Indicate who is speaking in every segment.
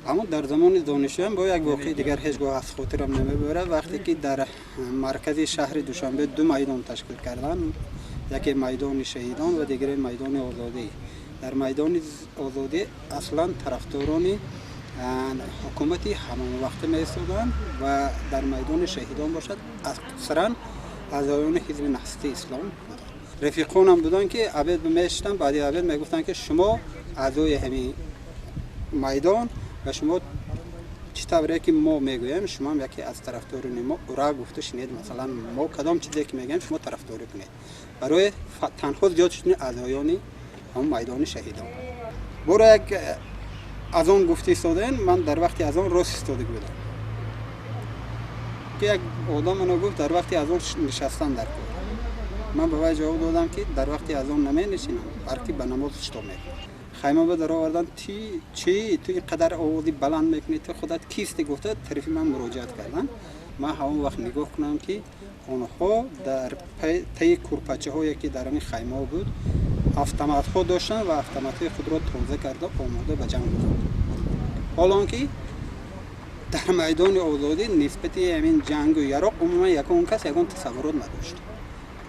Speaker 1: اما در زمان دانشجویی با یک واقعه دیگر هیچگاه از خاطرم نمیبره. وقتی که در مرکز شهر دوشنبه دو میدان تشکیل کردن، یکی میدان شهیدان و دیگری میدان آزادی. در میدان آزادی اصلا طرفداران حکومتی همان وقت می‌ایستادند و در میدان شهیدان باشد اکثرا اعضایان حزب نهضت اسلام بودند. رفیقانم بودن که عبید میشتن، بعدی عبید میگفتن که شما اعضای همین میدان و شما چطوره که ما میگوییم شما هم یکی از طرفداران ما را گفته شنید، مثلا ما کدام چیزی که میگیم شما طرفداری کنید برای تنها زیاد شدن اعضایان هم میدان شهیدان. برای یک از آن گفته ایستادن، من در وقتی از آن راست ایستاده بودم که یک آدم منو گفت در وقتی از آن نشستن در کار. من به وی جواب دادم که در وقتی از آن نمی نشینم، بلکه به نماز اشتباه میکنم. خیمه به در آوردن چی تو اینقدر آوازی بلند میکنی، تو خودت کیستی گفته طرف من مراجعت کردن. من همون وقت نگاه کنم که آنها در طی کورپچه هایی که در این خیمه بود автомат ها داشتن و автомат های خود را تازه کرده آماده به جنگ بودند. حالا که در میدان آزادی نسبت همین جنگ و یراق عموما یکون کس یکون تصورات نداشت.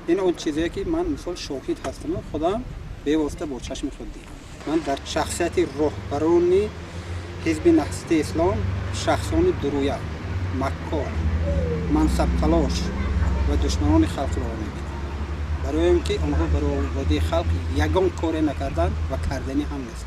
Speaker 1: این اون چیزی که من مثال شاهد هستم، خودم به واسطه با چشم خود دیدم. من در شخصیت رهبران حزب نهضت اسلام شخصان درویه، مکار، منصب تلاش و دشمنان خلق را می‌بینم. برای اینکه آنها برای آزادی خلق یگان کاری نکردند و کردنی هم نیست.